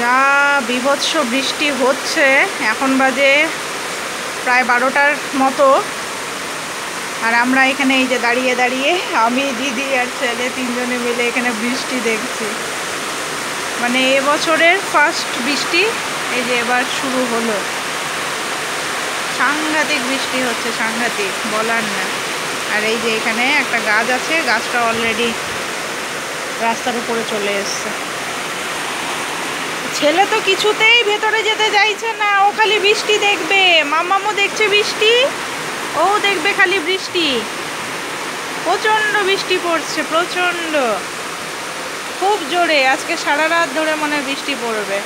যা বীভৎস বৃষ্টি হচ্ছে, এখন বাজে প্রায় 12টার মতো, আর আমরা এখানে এই যে দাঁড়িয়ে দাঁড়িয়ে আমি, দিদি আর ছেলে তিনজনে মিলে এখানে বৃষ্টি দেখছি। মানে এবছরের ফার্স্ট বৃষ্টি এই যে এবার শুরু হলো। সাংঘাতিক বৃষ্টি হচ্ছে, সাংঘাতিক, বলার না। আর এই যে এখানে একটা গাছ আছে, গাছটা অলরেডি রাস্তার উপরে চলে এসছে। ছেলে তো কিছুতেই ভেতরে যেতে চাইছে না, ও খালি বৃষ্টি দেখবে। মাম্মামও দেখছে বৃষ্টি, ও দেখবে খালি বৃষ্টি। প্রচণ্ড বৃষ্টি পড়ছে, প্রচণ্ড, খুব জোরে। আজকে সারা রাত ধরে মনে হয় বৃষ্টি পড়বে,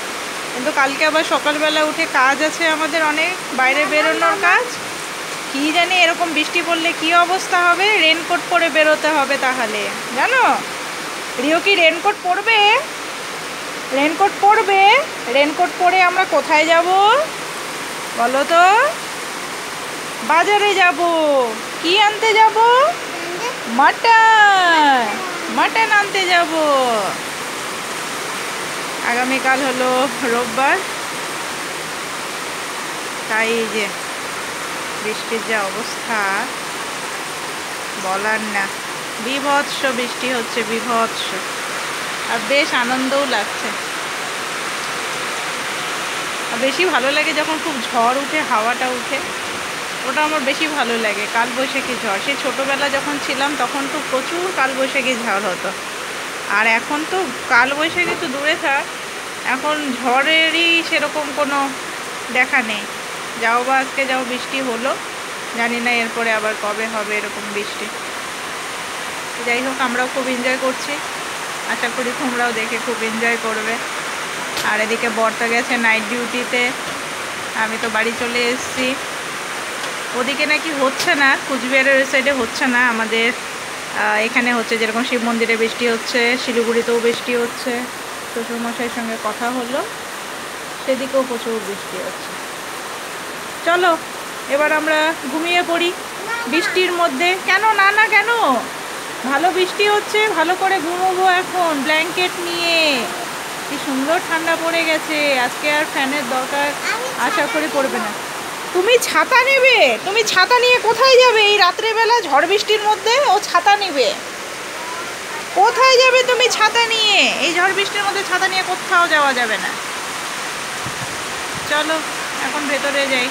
কিন্তু কালকে আবার সকালবেলা উঠে কাজ আছে আমাদের, অনেক বাইরে বেরোনোর কাজ। কি জানি এরকম বৃষ্টি পড়লে কি অবস্থা হবে। রেনকোট পরে বেরোতে হবে তাহলে, জানো। রিও কি রেনকোট পরবে? রেনকোট পরবে? রেনকোট পরে আমরা কোথায় যাব বলো তো? বাজারে যাব। কি আনতে যাব? মাটন, মাটন আনতে যাব। আগামীকাল হলো রোববার, তাই এই যে বৃষ্টির যা অবস্থা বলার না। বীভৎস বৃষ্টি হচ্ছে, বীভৎস। আর বেশ আনন্দও লাগছে। আর বেশি ভালো লাগে যখন খুব ঝড় উঠে, হাওয়াটা উঠে, ওটা আমার বেশি ভালো লাগে। কালবৈশাখী ঝড়, সেই ছোটোবেলা যখন ছিলাম তখন তো প্রচুর কালবৈশাখী ঝড় হতো। আর এখন তো কালবৈশাখী তো দূরে থাক, এখন ঝড়েরই সেরকম কোনো দেখা নেই। যাও বা আজকে যাও বৃষ্টি হলো, জানি না এরপরে আবার কবে হবে এরকম বৃষ্টি। যাই হোক, আমরাও খুব এনজয় করছি, আশা করি তোমরাও দেখে খুব এনজয় করবে। আর এদিকে বর্তা গেছে নাইট ডিউটিতে, আমি তো বাড়ি চলে এসেছি। ওদিকে নাকি হচ্ছে না, কুচবিহারের ওই সাইডে হচ্ছে না, আমাদের এখানে হচ্ছে। যেরকম শিব মন্দিরে বৃষ্টি হচ্ছে, শিলিগুড়িতেও বৃষ্টি হচ্ছে। শ্বশুরমশাইয়ের সঙ্গে কথা হলো, সেদিকেও প্রচুর বৃষ্টি হচ্ছে। চলো এবার আমরা ঘুমিয়ে পড়ি বৃষ্টির মধ্যে। কেন না, না কেন? ভালো বৃষ্টি হচ্ছে, ভালো করে ঘুমোবো এখন ব্ল্যাঙ্কেট নিয়ে। কি সুন্দর ঠান্ডা পড়ে গেছে, আজকে আর ফ্যানের দরকার আশা করি পড়বে না। তুমি ছাতা নেবে? তুমি ছাতা নিয়ে কোথায় যাবে এই রাত্রেবেলা ঝড় বৃষ্টির মধ্যে? ও ছাতা নেবে, কোথায় যাবে তুমি ছাতা নিয়ে? এই ঝড় বৃষ্টির মধ্যে ছাতা নিয়ে কোথাও যাওয়া যাবে না। চলো এখন ভেতরে যাই।